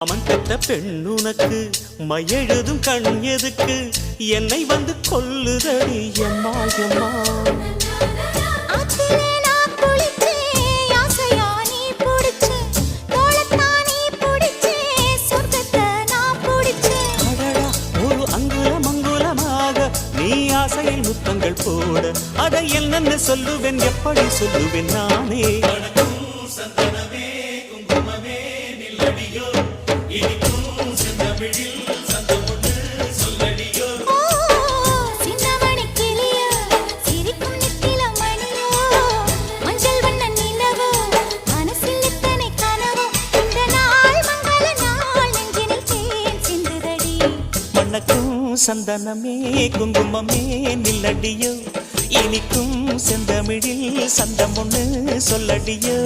அவன் பெற்ற பெண்ணுனக்கு மையெழுதும் கண் எதுக்கு என்னை வந்து கொல்லுதடி எம்மா எம்மா ஒரு அங்குலம் அங்குலமாக நீ ஆசையில் முத்தங்கள் போட அதை என்னென்ன சொல்லுவேன் எப்படி சொல்லுவேன் நானே சந்தனமே குங்குமமே நில்லடியோ இனிக்கும் செந்தமிழில் சந்தம் ஒண்ணு சொல்லடியோ